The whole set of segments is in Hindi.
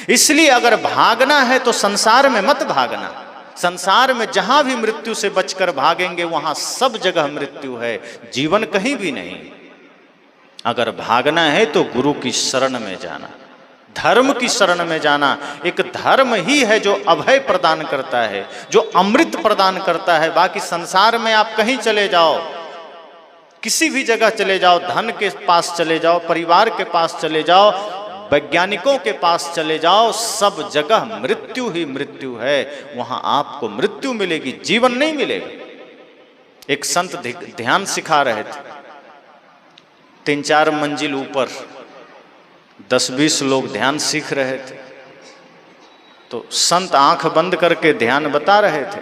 इसलिए अगर भागना है तो संसार में मत भागना। संसार में जहां भी मृत्यु से बचकर भागेंगे वहां सब जगह मृत्यु है, जीवन कहीं भी नहीं। अगर भागना है तो गुरु की शरण में जाना, धर्म की शरण में जाना। एक धर्म ही है जो अभय प्रदान करता है, जो अमृत प्रदान करता है। बाकी संसार में आप कहीं चले जाओ, किसी भी जगह चले जाओ, धन के पास चले जाओ, परिवार के पास चले जाओ, वैज्ञानिकों के पास चले जाओ, सब जगह मृत्यु ही मृत्यु है। वहां आपको मृत्यु मिलेगी, जीवन नहीं मिलेगा। एक संत ध्यान सिखा रहे थे, 3-4 मंजिल ऊपर 10-20 लोग ध्यान सीख रहे थे। तो संत आंख बंद करके ध्यान बता रहे थे।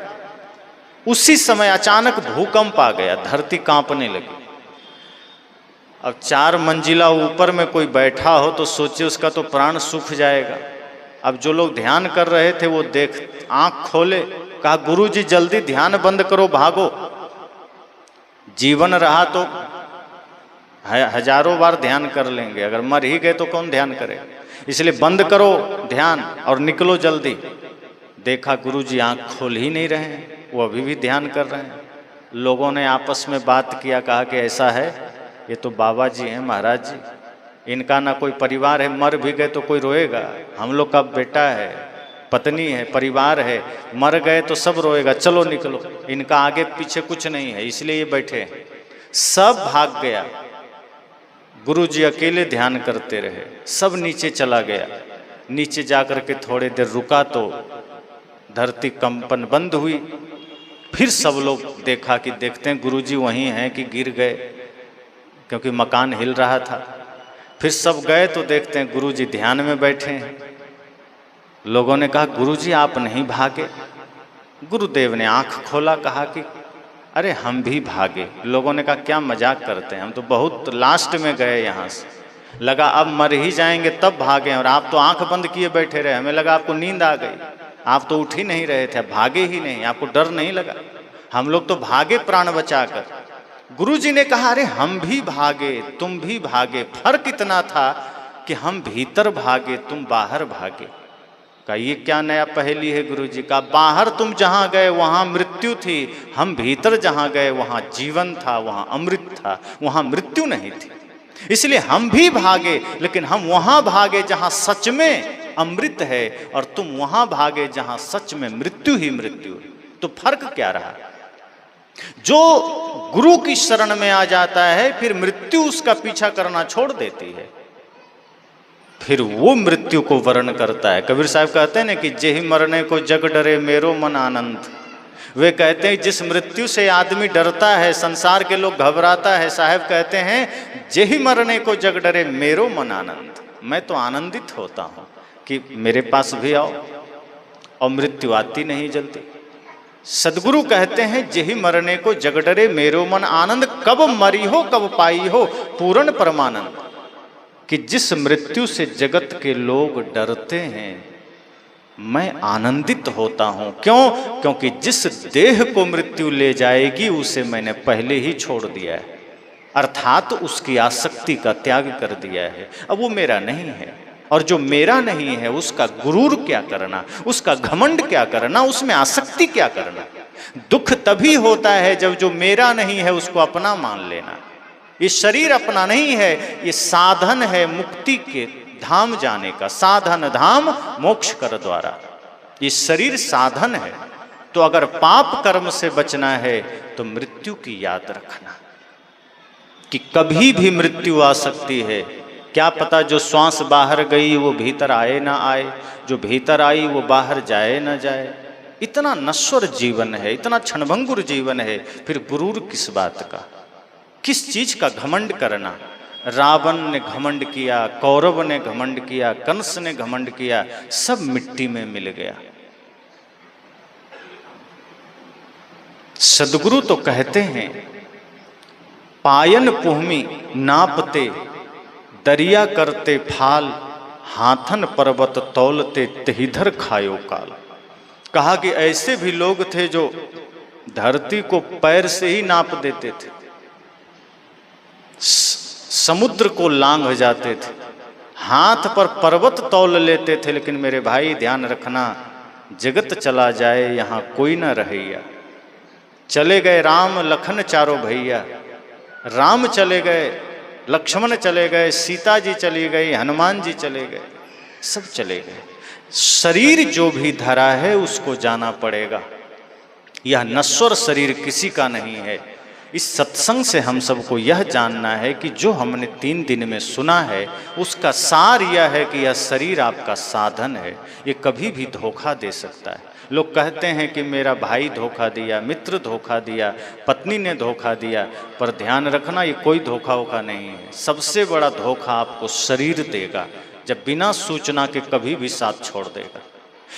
उसी समय अचानक भूकंप आ गया, धरती कांपने लगी। अब 4 मंजिला ऊपर में कोई बैठा हो तो सोचिए उसका तो प्राण सूख जाएगा। अब जो लोग ध्यान कर रहे थे वो देख आंख खोले, कहा गुरुजी जल्दी ध्यान बंद करो, भागो। जीवन रहा तो हजारों बार ध्यान कर लेंगे, अगर मर ही गए तो कौन ध्यान करे। इसलिए बंद करो ध्यान और निकलो जल्दी। देखा गुरुजी आंख खोल ही नहीं रहे हैं, वो अभी भी ध्यान कर रहे हैं। लोगों ने आपस में बात किया, कहा कि ऐसा है, ये तो बाबा जी हैं, महाराज जी, इनका ना कोई परिवार है, मर भी गए तो कोई रोएगा। हम लोग का बेटा है, पत्नी है, परिवार है, मर गए तो सब रोएगा, चलो निकलो। इनका आगे पीछे कुछ नहीं है, इसलिए ये बैठे हैं। सब भाग गया, गुरुजी अकेले ध्यान करते रहे। सब नीचे चला गया। नीचे जाकर के थोड़ी देर रुका तो धरती कंपन बंद हुई। फिर सब लोग देखा कि देखते हैं गुरुजी वहीं हैं कि गिर गए, क्योंकि मकान हिल रहा था। फिर सब गए तो देखते हैं गुरुजी ध्यान में बैठे हैं। लोगों ने कहा गुरुजी आप नहीं भागे। गुरुदेव ने आंख खोला, कहा कि अरे हम भी भागे। लोगों ने कहा क्या मजाक करते हैं, हम तो बहुत लास्ट में गए यहाँ से, लगा अब मर ही जाएंगे तब भागे, और आप तो आंख बंद किए बैठे रहे। हमें लगा आपको नींद आ गई, आप तो उठ ही नहीं रहे थे, भागे ही नहीं, आपको डर नहीं लगा। हम लोग तो भागे प्राण बचाकर। गुरुजी ने कहा अरे हम भी भागे, तुम भी भागे, फर्क इतना था कि हम भीतर भागे, तुम बाहर भागे। का ये क्या नया पहेली है गुरुजी का। बाहर तुम जहां गए वहां मृत्यु थी, हम भीतर जहां गए वहां जीवन था, वहां अमृत था, वहां मृत्यु नहीं थी। इसलिए हम भी भागे, लेकिन हम वहां भागे जहां सच में अमृत है, और तुम वहां भागे जहां सच में मृत्यु ही मृत्यु है। तो फर्क क्या रहा। जो गुरु की शरण में आ जाता है फिर मृत्यु उसका पीछा करना छोड़ देती है, फिर वो मृत्यु को वर्ण करता है। कबीर साहब कहते हैं ना कि जेहि मरने को जग डरे मेरो मन आनंद। वे कहते हैं जिस मृत्यु से आदमी डरता है, संसार के लोग घबराता है, साहब कहते हैं जेहि मरने को जग डरे मेरो मन आनंद। मैं तो आनंदित होता हूँ कि मेरे पास भी आओ, और मृत्यु आती नहीं जल्दी। सदगुरु कहते हैं जेहि मरने को जग डरे मेरो मन आनंद। कब मरी हो कब पाई हो पूर्ण परमानंद। कि जिस मृत्यु से जगत के लोग डरते हैं मैं आनंदित होता हूं। क्यों? क्योंकि जिस देह को मृत्यु ले जाएगी उसे मैंने पहले ही छोड़ दिया है, अर्थात उसकी आसक्ति का त्याग कर दिया है। अब वो मेरा नहीं है, और जो मेरा नहीं है उसका गुरूर क्या करना, उसका घमंड क्या करना, उसमें आसक्ति क्या करना। दुख तभी होता है जब जो मेरा नहीं है उसको अपना मान लेना। ये शरीर अपना नहीं है, ये साधन है मुक्ति के धाम जाने का। साधन धाम मोक्ष कर द्वारा, ये शरीर साधन है। तो अगर पाप कर्म से बचना है तो मृत्यु की याद रखना कि कभी भी मृत्यु आ सकती है। क्या पता जो श्वास बाहर गई वो भीतर आए ना आए, जो भीतर आई वो बाहर जाए ना जाए। इतना नश्वर जीवन है, इतना क्षणभंगुर जीवन है, फिर गुरूर किस बात का, किस चीज का घमंड करना। रावण ने घमंड किया, कौरव ने घमंड किया, कंस ने घमंड किया, सब मिट्टी में मिल गया। सदगुरु तो कहते हैं पायन पुहमी नापते दरिया करते फाल, हाथन पर्वत तौलते तहिधर खायो काल। कहा कि ऐसे भी लोग थे जो धरती को पैर से ही नाप देते थे, समुद्र को लांघ जाते थे, हाथ पर पर्वत तौल लेते थे, लेकिन मेरे भाई ध्यान रखना, जगत चला जाए यहाँ कोई ना रहैया। चले गए राम लखन चारों भैया, राम चले गए, लक्ष्मण चले गए, सीता जी चली गई, हनुमान जी चले गए, सब चले गए। शरीर जो भी धरा है उसको जाना पड़ेगा। यह नश्वर शरीर किसी का नहीं है। इस सत्संग से हम सबको यह जानना है कि जो हमने 3 दिन में सुना है उसका सार यह है कि यह शरीर आपका साधन है, ये कभी भी धोखा दे सकता है। लोग कहते हैं कि मेरा भाई धोखा दिया, मित्र धोखा दिया, पत्नी ने धोखा दिया, पर ध्यान रखना ये कोई धोखा वोखा नहीं है। सबसे बड़ा धोखा आपको शरीर देगा, जब बिना सूचना के कभी भी साथ छोड़ देगा।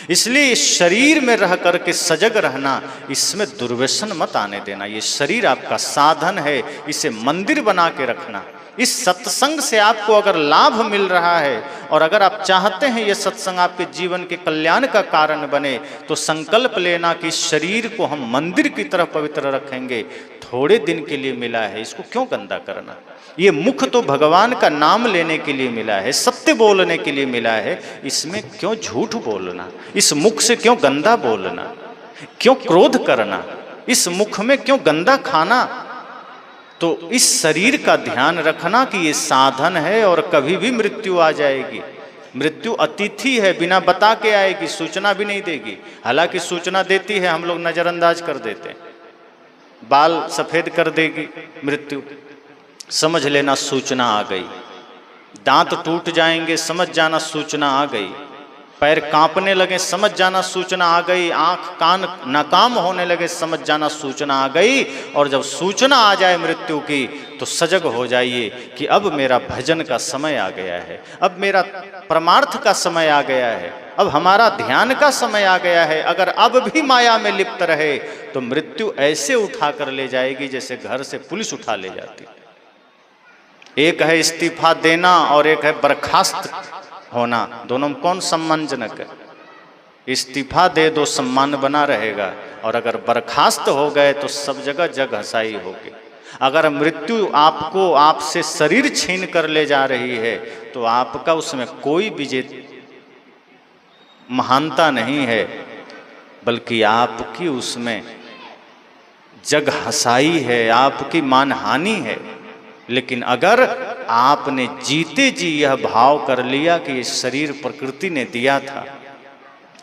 इसलिए इस शरीर में रह करके सजग रहना, इसमें दुर्व्यसन मत आने देना। ये शरीर आपका साधन है, इसे मंदिर बना के रखना। इस सत्संग से आपको अगर लाभ मिल रहा है और अगर आप चाहते हैं ये सत्संग आपके जीवन के कल्याण का कारण बने, तो संकल्प लेना कि इस शरीर को हम मंदिर की तरह पवित्र रखेंगे। थोड़े दिन के लिए मिला है, इसको क्यों गंदा करना। ये मुख तो भगवान का नाम लेने के लिए मिला है, सत्य बोलने के लिए मिला है, इसमें क्यों झूठ बोलना, इस मुख से क्यों गंदा बोलना, क्यों क्रोध करना, इस मुख में क्यों गंदा खाना। तो इस शरीर का ध्यान रखना कि ये साधन है और कभी भी मृत्यु आ जाएगी। मृत्यु अतिथि है, बिना बता के आएगी, सूचना भी नहीं देगी। हालांकि सूचना देती है, हम लोग नज़रअंदाज कर देते हैं। बाल सफ़ेद कर देगी मृत्यु, समझ लेना सूचना आ गई। दांत टूट जाएंगे, समझ जाना सूचना आ गई। पैर कांपने लगे, समझ जाना सूचना आ गई। आंख कान नाकाम होने लगे, समझ जाना सूचना आ गई। और जब सूचना आ जाए मृत्यु की, तो सजग हो जाइए कि अब मेरा भजन का समय आ गया है, अब मेरा परमार्थ का समय आ गया है, अब हमारा ध्यान का समय आ गया है। अगर अब भी माया में लिप्त रहे तो मृत्यु ऐसे उठा कर ले जाएगी जैसे घर से पुलिस उठा ले जाती। एक है इस्तीफा देना और एक है बर्खास्त होना, दोनों में कौन सम्मानजनक है। इस्तीफा दे दो, सम्मान बना रहेगा, और अगर बर्खास्त हो गए तो सब जगह जग हसाई होगी। अगर मृत्यु आपको आपसे शरीर छीन कर ले जा रही है तो आपका उसमें कोई विजय महानता नहीं है, बल्कि आपकी उसमें जग हसाई है, आपकी मानहानि है। लेकिन अगर आपने जीते जी यह भाव कर लिया कि ये शरीर प्रकृति ने दिया था,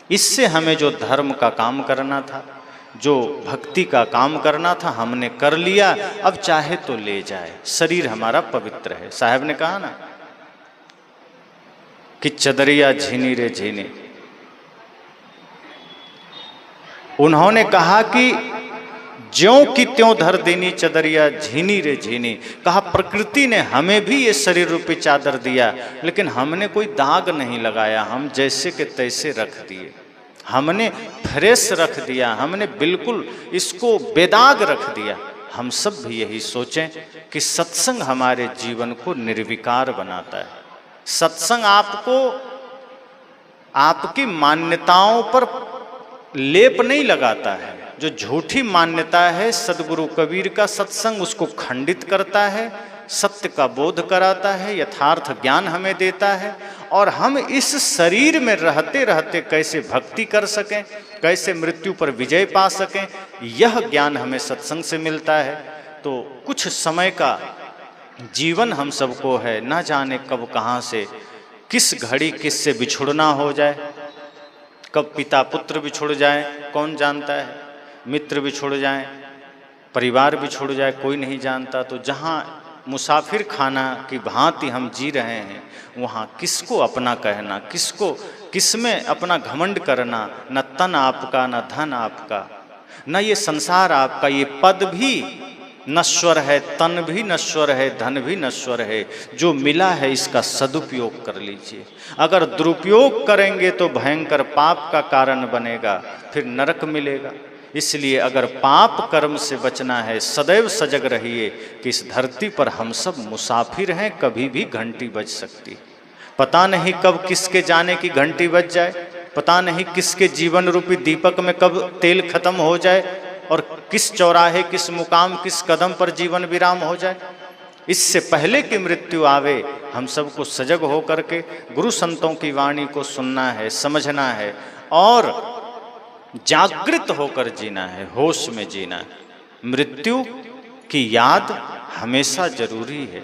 इससे हमें जो धर्म का काम करना था, जो भक्ति का काम करना था, हमने कर लिया, अब चाहे तो ले जाए, शरीर हमारा पवित्र है। साहब ने कहा ना कि चदरिया झीनी रे झीनी, उन्होंने कहा कि ज्यों की त्यों धर देनी चदरिया झीनी रे झीनी। कहा प्रकृति ने हमें भी ये शरीर रूपी चादर दिया, लेकिन हमने कोई दाग नहीं लगाया, हम जैसे के तैसे रख दिए, हमने फ्रेश रख दिया, हमने बिल्कुल इसको बेदाग रख दिया। हम सब भी यही सोचें कि सत्संग हमारे जीवन को निर्विकार बनाता है। सत्संग आपको आपकी मान्यताओं पर लेप नहीं लगाता है। जो झूठी मान्यता है, सदगुरु कबीर का सत्संग उसको खंडित करता है, सत्य का बोध कराता है, यथार्थ ज्ञान हमें देता है, और हम इस शरीर में रहते रहते कैसे भक्ति कर सकें, कैसे मृत्यु पर विजय पा सकें, यह ज्ञान हमें सत्संग से मिलता है। तो कुछ समय का जीवन हम सबको है, ना जाने कब कहाँ से किस घड़ी किस से बिछुड़ना हो जाए। कब पिता पुत्र बिछुड़ जाए कौन जानता है, मित्र बिछुड़ जाए, परिवार बिछुड़ जाए, कोई नहीं जानता। तो जहाँ मुसाफिर खाना की भांति हम जी रहे हैं, वहाँ किसको अपना कहना, किसको किसमें अपना घमंड करना। न तन आपका, न धन आपका, न ये संसार आपका। ये पद भी नश्वर है, तन भी नश्वर है, धन भी नश्वर है। जो मिला है इसका सदुपयोग कर लीजिए। अगर दुरुपयोग करेंगे तो भयंकर पाप का कारण बनेगा, फिर नरक मिलेगा। इसलिए अगर पाप कर्म से बचना है, सदैव सजग रहिए कि इस धरती पर हम सब मुसाफिर हैं, कभी भी घंटी बज सकती है। पता नहीं कब किसके जाने की घंटी बज जाए, पता नहीं किसके जीवन रूपी दीपक में कब तेल खत्म हो जाए, और किस चौराहे, किस मुकाम, किस कदम पर जीवन विराम हो जाए। इससे पहले कि मृत्यु आवे, हम सबको सजग होकर के गुरु संतों की वाणी को सुनना है, समझना है और जागृत होकर जीना है, होश में जीना है। मृत्यु की याद हमेशा जरूरी है,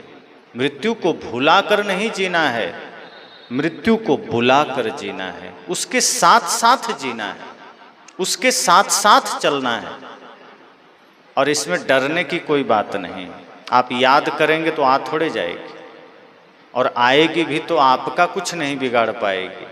मृत्यु को भुला कर नहीं जीना है, मृत्यु को बुला कर जीना है, उसके साथ साथ जीना है, उसके साथ साथ चलना है। और इसमें डरने की कोई बात नहीं। आप याद करेंगे तो आ थोड़े जाएगी, और आएगी भी तो आपका कुछ नहीं बिगाड़ पाएगी,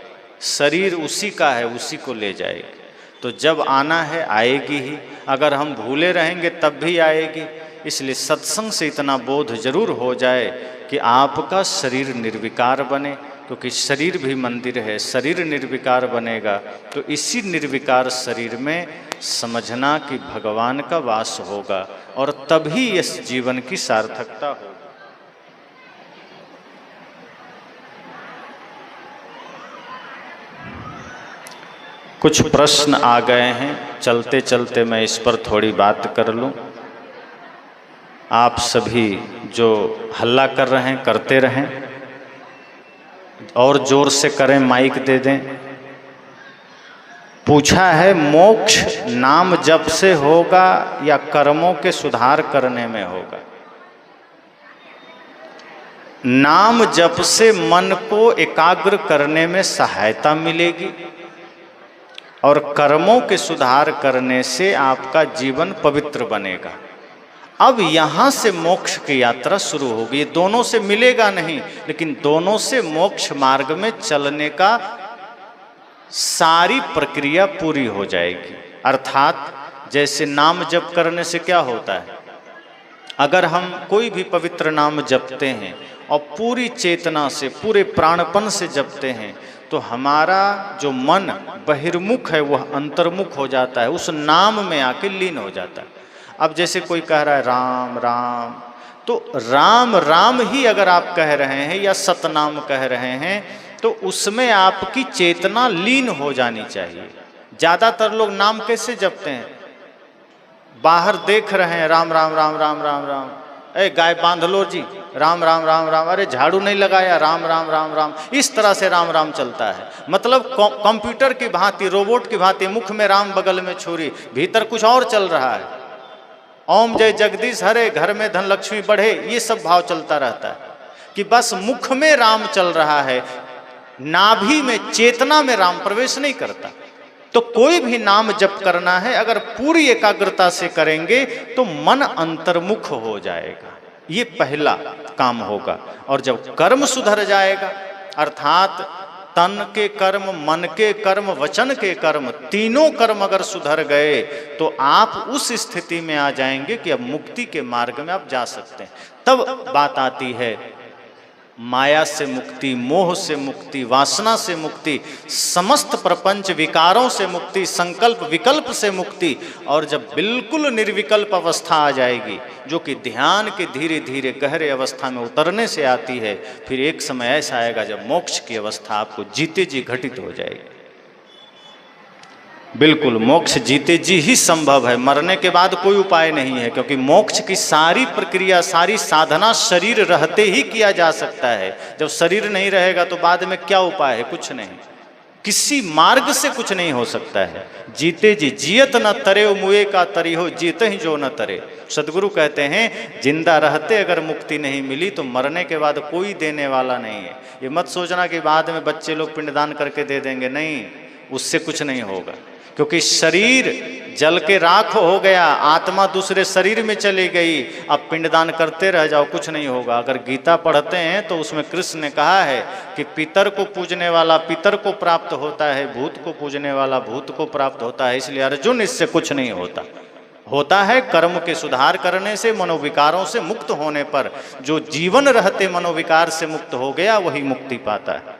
शरीर उसी का है, उसी को ले जाएगी। तो जब आना है आएगी ही, अगर हम भूले रहेंगे तब भी आएगी। इसलिए सत्संग से इतना बोध जरूर हो जाए कि आपका शरीर निर्विकार बने, क्योंकि शरीर भी मंदिर है। शरीर निर्विकार बनेगा तो इसी निर्विकार शरीर में समझना कि भगवान का वास होगा, और तभी इस जीवन की सार्थकता होगी। कुछ प्रश्न आ गए हैं, चलते चलते मैं इस पर थोड़ी बात कर लूं। आप सभी जो हल्ला कर रहे हैं करते रहें, और जोर से करें, माइक दे दें। पूछा है मोक्ष नाम जप से होगा या कर्मों के सुधार करने में होगा? नाम जप से मन को एकाग्र करने में सहायता मिलेगी, और कर्मों के सुधार करने से आपका जीवन पवित्र बनेगा। अब यहाँ से मोक्ष की यात्रा शुरू होगी। ये दोनों से मिलेगा नहीं, लेकिन दोनों से मोक्ष मार्ग में चलने का सारी प्रक्रिया पूरी हो जाएगी। अर्थात जैसे नाम जप करने से क्या होता है, अगर हम कोई भी पवित्र नाम जपते हैं और पूरी चेतना से, पूरे प्राणपन से जपते हैं, तो हमारा जो मन बहिर्मुख है वह अंतर्मुख हो जाता है, उस नाम में आके लीन हो जाता है। अब जैसे कोई कह रहा है राम राम, तो राम राम ही अगर आप कह रहे हैं या सतनाम कह रहे हैं, तो उसमें आपकी चेतना लीन हो जानी चाहिए। ज़्यादातर लोग नाम कैसे जपते हैं, बाहर देख रहे हैं राम राम राम राम राम राम, ए गाय बांध लो जी, राम राम राम राम, अरे झाड़ू नहीं लगाया, राम राम राम राम। इस तरह से राम राम चलता है। मतलब कंप्यूटर की भांति, रोबोट की भांति, मुख में राम बगल में छुरी, भीतर कुछ और चल रहा है। ओम जय जगदीश हरे, घर में धन लक्ष्मी बढ़े, ये सब भाव चलता रहता है कि बस मुख में राम चल रहा है, नाभि में, चेतना में राम प्रवेश नहीं करता। तो कोई भी नाम जप करना है, अगर पूरी एकाग्रता से करेंगे तो मन अंतर्मुख हो जाएगा। ये पहला काम होगा। और जब कर्म सुधर जाएगा, अर्थात तन के कर्म, मन के कर्म, वचन के कर्म, तीनों कर्म अगर सुधर गए, तो आप उस स्थिति में आ जाएंगे कि अब मुक्ति के मार्ग में आप जा सकते हैं। तब बात आती है माया से मुक्ति, मोह से मुक्ति, वासना से मुक्ति, समस्त प्रपंच विकारों से मुक्ति, संकल्प विकल्प से मुक्ति। और जब बिल्कुल निर्विकल्प अवस्था आ जाएगी, जो कि ध्यान के धीरे धीरे गहरे अवस्था में उतरने से आती है, फिर एक समय ऐसा आएगा जब मोक्ष की अवस्था आपको जीते जी घटित हो जाएगी। बिल्कुल मोक्ष जीते जी ही संभव है, मरने के बाद कोई उपाय नहीं है, क्योंकि मोक्ष की सारी प्रक्रिया, सारी साधना शरीर रहते ही किया जा सकता है। जब शरीर नहीं रहेगा तो बाद में क्या उपाय है? कुछ नहीं, किसी मार्ग से कुछ नहीं हो सकता है। जीते जी जियत न तरे, मुए का तरी हो, जीते ही जो न तरे। सदगुरु कहते हैं जिंदा रहते अगर मुक्ति नहीं मिली तो मरने के बाद कोई देने वाला नहीं है। ये मत सोचना कि बाद में बच्चे लोग पिंडदान करके दे देंगे, नहीं, उससे कुछ नहीं होगा, क्योंकि शरीर जल के राख हो गया, आत्मा दूसरे शरीर में चली गई। अब पिंडदान करते रह जाओ, कुछ नहीं होगा। अगर गीता पढ़ते हैं तो उसमें कृष्ण ने कहा है कि पितर को पूजने वाला पितर को प्राप्त होता है, भूत को पूजने वाला भूत को प्राप्त होता है। इसलिए अर्जुन, इससे कुछ नहीं होता। होता है कर्म के सुधार करने से, मनोविकारों से मुक्त होने पर। जो जीवन रहते मनोविकार से मुक्त हो गया वही मुक्ति पाता है।